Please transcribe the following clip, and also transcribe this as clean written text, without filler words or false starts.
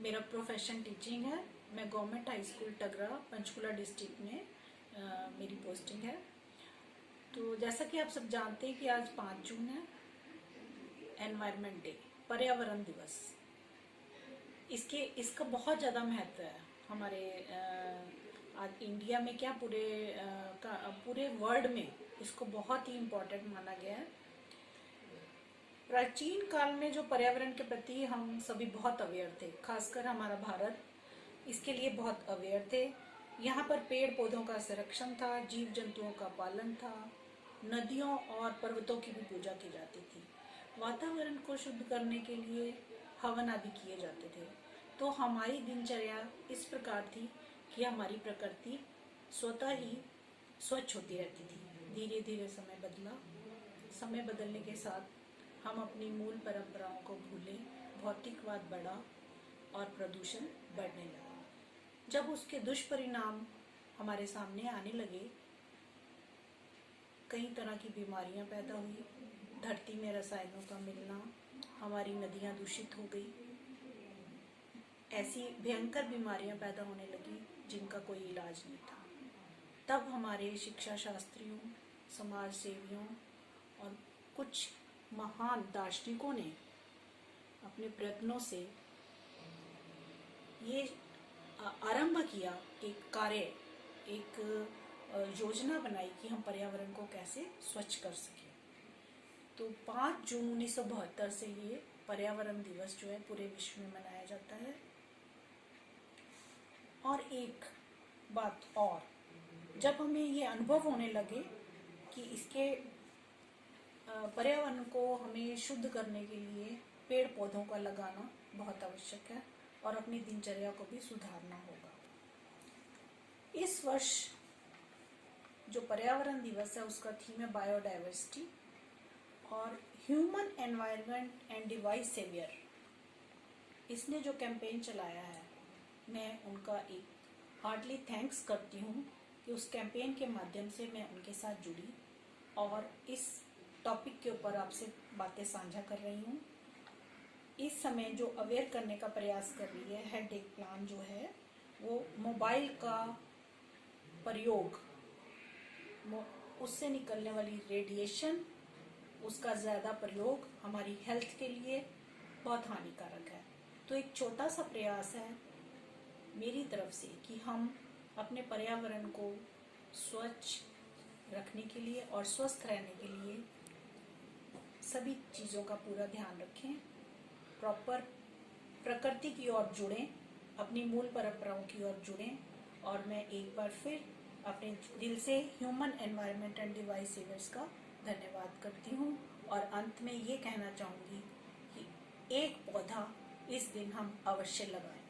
मेरा profession teaching है। मैं government high school Tagra Panchkula district में मेरी पोस्टिंग है। तो जैसा कि आप सब जानते हैं कि आज 5 जून है, एनवायरनमेंट डे, पर्यावरण दिवस। इसका बहुत ज़्यादा महत्व है हमारे आज इंडिया में, क्या पूरे वर्ल्ड में इसको बहुत ही इम्पोर्टेंट माना गया है। प्राचीन काल में जो पर्यावरण के प्रति हम सभी बहुत अवेयर थे, खासकर हमारा भारत इसके लिए बहुत अवेयर थे। यहाँ पर पेड़ पौधों का संरक्षण था, जीव जंतुओं का पालन था, नदियों और पर्वतों की भी पूजा की जाती थी। वातावरण को शुद्ध करने के लिए हवन आदि किए जाते थे। तो हमारी दिनचर्या इस प्रकार थी कि हमारी प्रकृति स्वतः ही स्वच्छ होती रहती थी। धीरे धीरे समय बदला। समय बदलने के साथ हम अपनी मूल परंपराओं को भूले, भौतिकवाद बढ़ा और प्रदूषण बढ़ने लगा। जब उसके दुष्परिणाम हमारे सामने आने लगे, कई तरह की बीमारियां पैदा हुई, धरती में रसायनों का मिलना, हमारी नदियां दूषित हो गई, ऐसी भयंकर बीमारियां पैदा होने लगी जिनका कोई इलाज नहीं था। तब हमारे शिक्षा शास्त्रियों, समाज सेवियों और कुछ महान दार्शनिकों ने अपने प्रयत्नों से ये आरंभ किया, एक योजना बनाई कि हम पर्यावरण को कैसे स्वच्छ कर सकें। तो 5 जून 1972 से ये पर्यावरण दिवस जो है पूरे विश्व में मनाया जाता है। और एक बात और, जब हमें ये अनुभव होने लगे कि इसके पर्यावरण को हमें शुद्ध करने के लिए पेड़ पौधों का लगाना बहुत आवश्यक है और अपनी दिनचर्या को भी सुधारना होगा। इस वर्ष जो पर्यावरण दिवस है उसका थीम है बायोडाइवर्सिटी और human environment and device saviour. इसने जो कैंपेन चलाया है, मैं उनका एक हार्टली थैंक्स करती हूँ कि उस कैंपेन के माध्यम से मैं उनके साथ जुड़ी और इस टॉपिक के ऊपर आपसे बातें साझा कर रही हूँ। इस समय जो अवेयर करने का प्रयास कर रही है हेड एक प्लान जो है, वो मोबाइल का प्रयोग, उससे निकलने वाली रेडिएशन, उसका ज़्यादा प्रयोग हमारी हेल्थ के लिए बहुत हानिकारक है। तो एक छोटा सा प्रयास है मेरी तरफ से कि हम अपने पर्यावरण को स्वच्छ रखने के लिए और स्वस्थ रहने के लिए सभी चीज़ों का पूरा ध्यान रखें, प्रॉपर प्रकृति की ओर जुड़ें, अपनी मूल परंपराओं की ओर जुड़ें। और मैं एक बार फिर अपने दिल से ह्यूमन एनवायरनमेंट एंड डिवाइस सेवर्स का धन्यवाद करती हूँ और अंत में ये कहना चाहूँगी कि एक पौधा इस दिन हम अवश्य लगाएं।